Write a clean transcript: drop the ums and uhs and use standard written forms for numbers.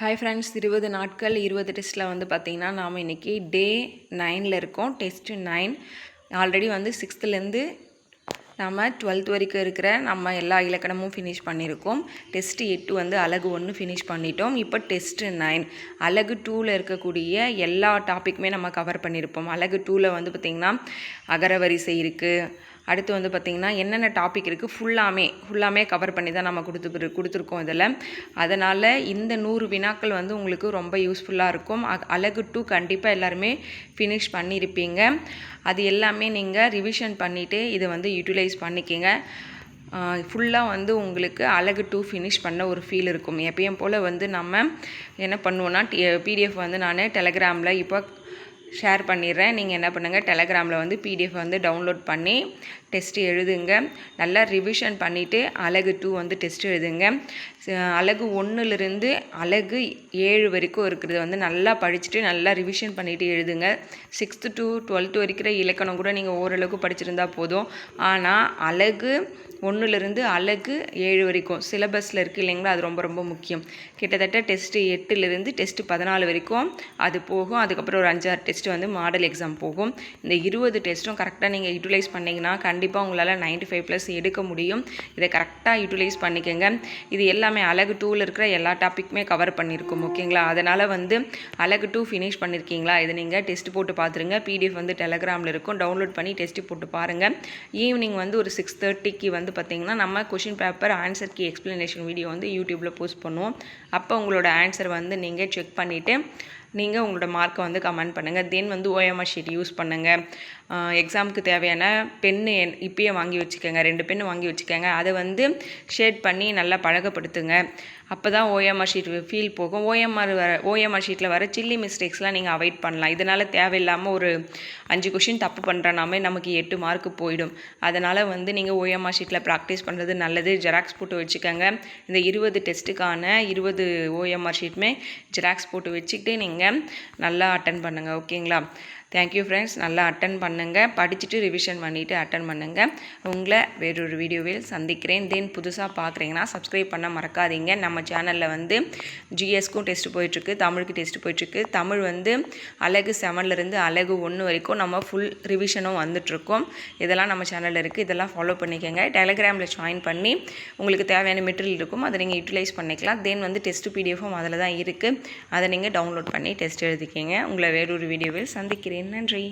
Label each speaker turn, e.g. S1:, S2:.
S1: Hi friends, 20 நாட்கள் 20 டெஸ்ட்டில் வந்து பார்த்திங்கன்னா நாம் இன்றைக்கி டே 9ல் இருக்கோம். டெஸ்ட்டு 9 ஆல்ரெடி வந்து 6th நம்ம 12th வரைக்கும் இருக்கிற நம்ம எல்லா இலக்கணமும் ஃபினிஷ் பண்ணியிருக்கோம். டெஸ்ட்டு 8 வந்து அலகு 1 ஃபினிஷ் பண்ணிட்டோம். இப்போ டெஸ்ட்டு 9 அலகு 2ல் இருக்கக்கூடிய எல்லா டாப்பிக்குமே நம்ம கவர் பண்ணியிருப்போம். அலகு 2ல் வந்து பார்த்திங்கன்னா அகரவரிசை இருக்குது. அடுத்து வந்து பார்த்திங்கன்னா என்னென்ன டாபிக் இருக்குது ஃபுல்லாமே கவர் பண்ணி தான் நம்ம கொடுத்துருக்கோம் இதில். அதனால் இந்த 100 வினாக்கள் வந்து உங்களுக்கு ரொம்ப யூஸ்ஃபுல்லாக இருக்கும். அலகு 2 கண்டிப்பாக எல்லாருமே ஃபினிஷ் பண்ணியிருப்பீங்க. அது எல்லாமே நீங்கள் ரிவிஷன் பண்ணிவிட்டு இதை வந்து யூட்டிலைஸ் பண்ணிக்கிங்க. ஃபுல்லாக வந்து உங்களுக்கு அலகு 2 ஃபினிஷ் பண்ண ஒரு ஃபீல் இருக்கும். எப்பயும் போல் வந்து நம்ம என்ன பண்ணுவோன்னா பிடிஎஃப் வந்து நான் டெலகிராமில் இப்போ ஷேர் பண்ணிடுறேன். நீங்கள் என்ன பண்ணுங்கள், டெலகிராமில் வந்து பிடிஎஃப் வந்து டவுன்லோட் பண்ணி டெஸ்ட்டு எழுதுங்க. நல்லா ரிவிஷன் பண்ணிவிட்டு அலகு 2 வந்து டெஸ்ட் எழுதுங்க. அலகு 1லிருந்து அலகு 7 வரைக்கும் இருக்கிறது வந்து நல்லா படிச்சுட்டு நல்லா ரிவிஷன் பண்ணிவிட்டு எழுதுங்க. 6th to 12th வரைக்கிற இலக்கணம் கூட நீங்கள் ஓரளவுக்கு படிச்சிருந்தா போதும். ஆனால் அலகு 1லிருந்து அலகு 7 வரைக்கும் சிலபஸில் இருக்குது இல்லைங்களா, அது ரொம்ப ரொம்ப முக்கியம். கிட்டத்தட்ட டெஸ்ட்டு 8லிருந்து டெஸ்ட்டு 14 வரைக்கும் அது போகும். அதுக்கப்புறம் ஒரு 5-6 டெஸ்ட்டு வந்து மாடல் எக்ஸாம் போகும். இந்த 20 டெஸ்ட்டும் கரெக்டாக நீங்கள் யூட்டிலைஸ் பண்ணிங்கன்னா கண்டிப்பாக உங்களால் 95+ எடுக்க முடியும். இதை கரெக்டாக யூட்டிலைஸ் பண்ணிக்கோங்க. இது எல்லாமே அலகு 2ல் இருக்கிற எல்லா டாப்பிக்குமே கவர் பண்ணியிருக்கோம், ஓகேங்களா. அதனால் வந்து அலகு 2 ஃபினிஷ் பண்ணியிருக்கீங்களா, இதை நீங்கள் டெஸ்ட் போட்டு பார்த்துருங்க. பிடிஎஃப் வந்து டெலகிராமில் இருக்கும், டவுன்லோட் பண்ணி டெஸ்ட்டு போட்டு பாருங்கள். ஈவினிங் வந்து ஒரு 6:30க்கு வந்து பார்த்திங்கன்னா நம்ம question paper answer key explanation video வந்து யூடியூப்பில் போஸ்ட் பண்ணுவோம். அப்போ உங்களோட ஆன்சர் வந்து நீங்கள் செக் பண்ணிவிட்டு நீங்கள் உங்களோட மார்க்கை வந்து கமெண்ட் பண்ணுங்கள். தென் வந்து OMR ஷீட் யூஸ் பண்ணுங்கள். எக்ஸாமுக்கு தேவையான பென்னு இப்பயே வாங்கி வச்சுக்கோங்க. 2 பென்னு வாங்கி வச்சுக்கோங்க. அதை வந்து ஷேட் பண்ணி நல்லா பழகப்படுத்துங்க. அப்போ தான் OMR ஷீட் ஃபீல் போகும். OMR ஷீட்டில் வர சில்லி மிஸ்டேக்ஸ்லாம் நீங்கள் அவாய்ட் பண்ணலாம். இதனால் தேவையில்லாமல் ஒரு 5 கொஷின் தப்பு பண்ணுறனாமே நமக்கு 8 மார்க்கு போயிடும். அதனால் வந்து நீங்கள் OMR ஷீட்டில் ப்ராக்டிஸ் பண்ணுறது நல்லது. ஜெராக்ஸ் போட்டு வச்சுக்கோங்க. இந்த 20 டெஸ்ட்டுக்கான 20 OMR ஷீட்டுமே ஜெராக்ஸ் போட்டு வச்சுக்கிட்டு நீங்கள் நல்லா அட்டன் பண்ணுங்கள், ஓகேங்களா. Thank you friends. நல்லா அட்டன் பண்ணுங்கள். படிச்சுட்டு ரிவிஷன் பண்ணிவிட்டு அட்டன் பண்ணுங்கள். உங்களை வேறொரு வீடியோவில் சந்திக்கிறேன். தென் புதுசாக பார்க்குறீங்கன்னா சப்ஸ்கிரைப் பண்ண மறக்காதீங்க. நம்ம சேனலில் வந்து ஜிஎஸ்க்கும் டெஸ்ட் போயிட்டுருக்கு, தமிழுக்கு டெஸ்ட் போயிட்டுருக்கு. தமிழ் வந்து அலகு 7லிருந்து அலகு 1 வரைக்கும் நம்ம ஃபுல் ரிவிஷனும் வந்துட்டுருக்கோம். இதெல்லாம் நம்ம சேனலில் இருக்குது. இதெல்லாம் ஃபாலோ பண்ணிக்கோங்க. டெலகிராமில் ஜாயின் பண்ணி உங்களுக்கு தேவையான மெட்டீரியல் இருக்கும், அதை நீங்கள் யூட்டிலைஸ் பண்ணிக்கலாம். தென் வந்து டெஸ்ட் பிடிஎஃப்பும் அதில் தான் இருக்குது. அதை நீங்கள் டவுன்லோட் பண்ணி டெஸ்ட் எழுதிக்கிங்க. உங்களை வேறொரு வீடியோவில் சந்திக்கிறேன். நன்றி.